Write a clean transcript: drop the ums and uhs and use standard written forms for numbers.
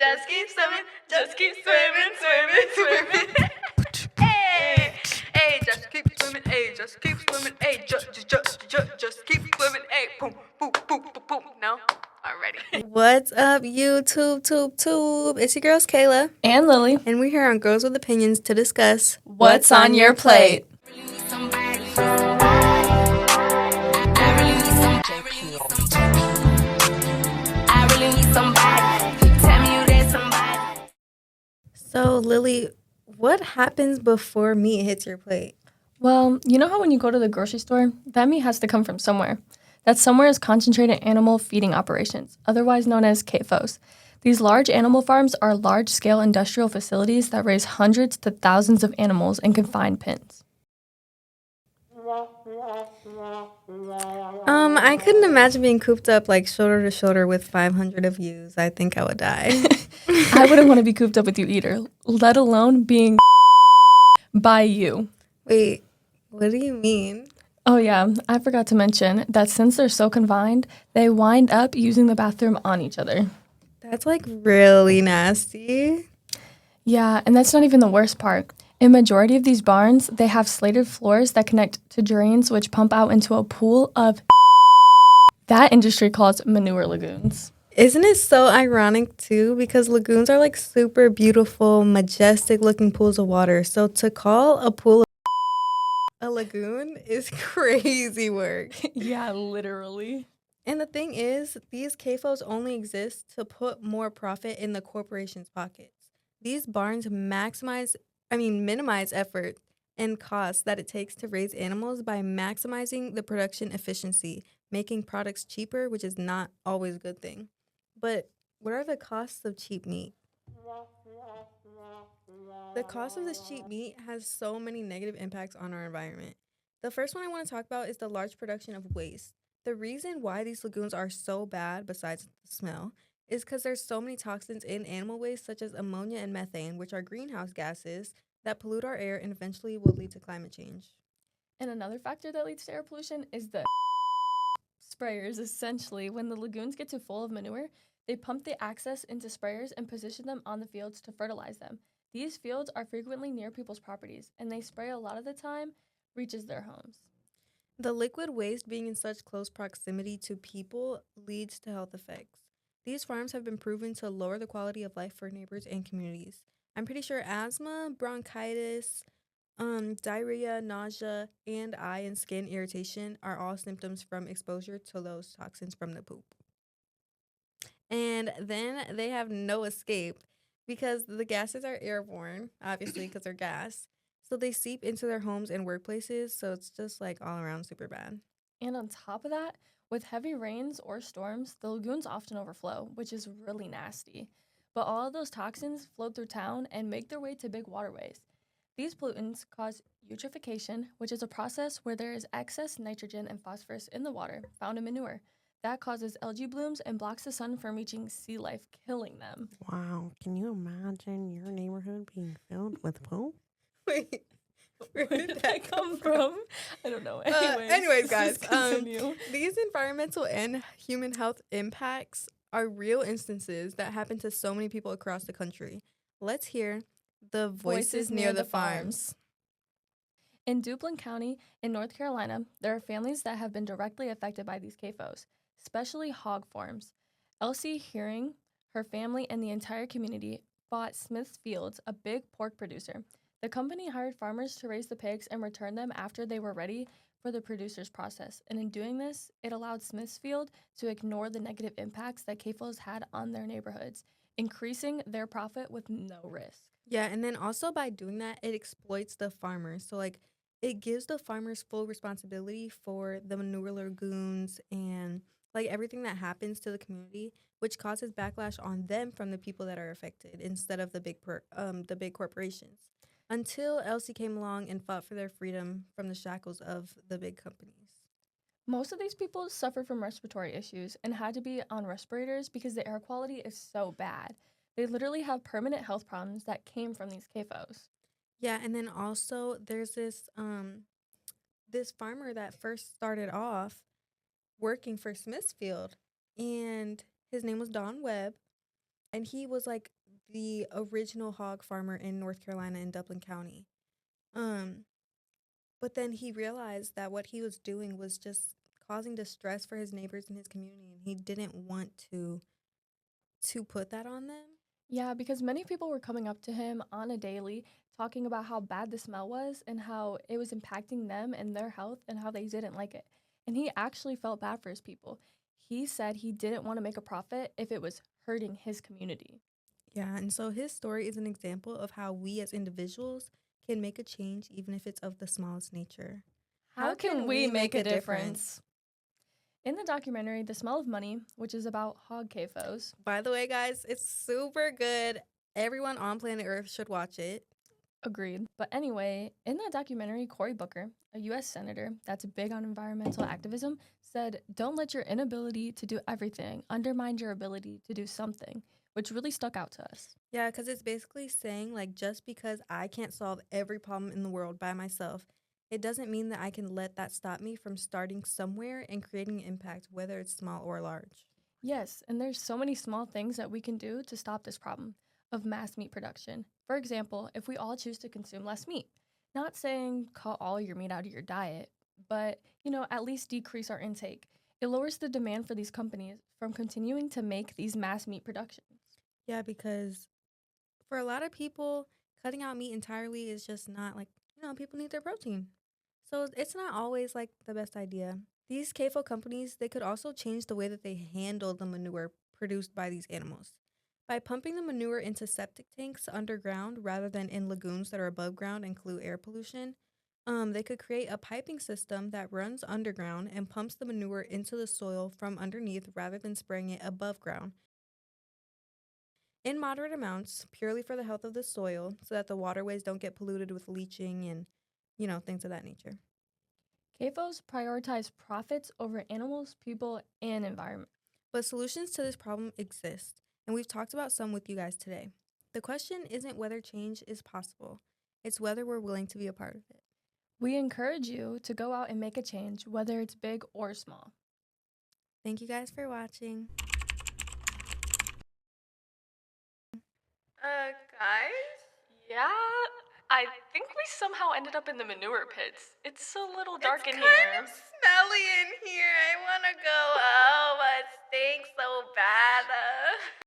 Just keep swimming, just keep swimming, swimming, swimming. Hey, hey, just keep swimming, hey, just keep swimming, hey, just keep swimming, hey, boom, boom, boom, boom, boom. No? Alrighty. What's up, YouTube, tube? It's your girls, Kayla and Lily. and we're here on Girls with Opinions to discuss What's on your plate? So, Lily, what happens before meat hits your plate? Well, you know how when you go to the grocery store, that meat has to come from somewhere. That somewhere is concentrated animal feeding operations, otherwise known as CAFOs. These large animal farms are large-scale industrial facilities that raise hundreds to thousands of animals in confined pens. I couldn't imagine being cooped up like shoulder to shoulder with 500 of yous. I think I would die. I wouldn't want to be cooped up with you either, let alone being by you. Wait, what do you mean? Oh yeah, I forgot to mention that since they're so confined, they wind up using the bathroom on each other. That's like really nasty. Yeah, and that's not even the worst part. In majority of these barns, they have slated floors that connect to drains which pump out into a pool of that industry calls manure lagoons. Isn't it so ironic too? Because lagoons are like super beautiful, majestic looking pools of water. So to call a pool a lagoon is crazy work. Yeah, literally. And the thing is, these CAFOs only exist to put more profit in the corporation's pockets. These barns minimize effort and costs that it takes to raise animals by maximizing the production efficiency, making products cheaper, which is not always a good thing. But what are the costs of cheap meat? The cost of this cheap meat has so many negative impacts on our environment. The first one I want to talk about is the large production of waste. The reason why these lagoons are so bad, besides the smell, is because there's so many toxins in animal waste, such as ammonia and methane, which are greenhouse gases that pollute our air and eventually will lead to climate change. And another factor that leads to air pollution is the sprayers. Essentially, when the lagoons get too full of manure, they pump the access into sprayers and position them on the fields to fertilize them. These fields are frequently near people's properties, and they spray a lot of the time reaches their homes. The liquid waste being in such close proximity to people leads to health effects. These farms have been proven to lower the quality of life for neighbors and communities. I'm pretty sure asthma, bronchitis, diarrhea, nausea, and eye and skin irritation are all symptoms from exposure to those toxins from the poop. And then they have no escape because the gases are airborne, obviously, because they're gas. So they seep into their homes and workplaces. So it's just like all around super bad. And on top of that, with heavy rains or storms, the lagoons often overflow, which is really nasty. But all of those toxins flow through town and make their way to big waterways. These pollutants cause eutrophication, which is a process where there is excess nitrogen and phosphorus in the water found in manure. That causes algae blooms and blocks the sun from reaching sea life, killing them. Wow, can you imagine your neighborhood being filled with poop? Wait, Where did that come from? I don't know. Anyways, guys, continue. these environmental and human health impacts are real instances that happen to so many people across the country. Let's hear the voices near the farms. In Duplin County in North Carolina, there are families that have been directly affected by these CAFOs, especially hog farms. Elsie Hearing, her family, and the entire community bought Smith's Fields, a big pork producer. The company hired farmers to raise the pigs and return them after they were ready for the producer's process. And in doing this, it allowed Smithfield to ignore the negative impacts that CAFOs had on their neighborhoods, increasing their profit with no risk. Yeah, and then also by doing that, it exploits the farmers. So, like, it gives the farmers full responsibility for the manure lagoons and like everything that happens to the community, which causes backlash on them from the people that are affected instead of the big corporations. Until Elsie came along and fought for their freedom from the shackles of the big companies. Most of these people suffered from respiratory issues and had to be on respirators because the air quality is so bad. They literally have permanent health problems that came from these CAFOs. Yeah, and then also there's this farmer that first started off working for Smithfield, and his name was Don Webb. And he was like the original hog farmer in North Carolina in Dublin County. Um, but then he realized that what he was doing was just causing distress for his neighbors in his community, and he didn't want to put that on them. Yeah, because many people were coming up to him on a daily talking about how bad the smell was and how it was impacting them and their health and how they didn't like it. And he actually felt bad for his people. He said he didn't want to make a profit if it was hurting his community. Yeah, and so his story is an example of how we as individuals can make a change even if it's of the smallest nature. How can we make a difference? In the documentary The Smell of Money, which is about hog CAFOs, By the way, guys, it's super good. Everyone on planet Earth should watch it. agreed. But anyway, in that documentary, Cory Booker, a US senator that's big on environmental activism, said, "Don't let your inability to do everything undermine your ability to do something," which really stuck out to us. Yeah, because it's basically saying, like, just because I can't solve every problem in the world by myself, it doesn't mean that I can let that stop me from starting somewhere and creating an impact, whether it's small or large. Yes, and there's so many small things that we can do to stop this problem of mass meat production. For example, if we all choose to consume less meat, not saying cut all your meat out of your diet, but, at least decrease our intake. It lowers the demand for these companies from continuing to make these mass meat productions. Yeah, because for a lot of people, cutting out meat entirely is just not like, people need their protein. So it's not always like the best idea. These CAFO companies, they could also change the way that they handle the manure produced by these animals. By pumping the manure into septic tanks underground rather than in lagoons that are above ground and pollute air pollution, they could create a piping system that runs underground and pumps the manure into the soil from underneath rather than spraying it above ground in moderate amounts, purely for the health of the soil, so that the waterways don't get polluted with leaching and, things of that nature. CAFOs prioritize profits over animals, people, and environment. But solutions to this problem exist, and we've talked about some with you guys today. The question isn't whether change is possible, it's whether we're willing to be a part of it. We encourage you to go out and make a change, whether it's big or small. Thank you guys for watching. Guys? Yeah, I think we somehow ended up in the manure pits. It's a little dark It's in kind here. of smelly in here. I want to go. Oh, but it stinks so bad.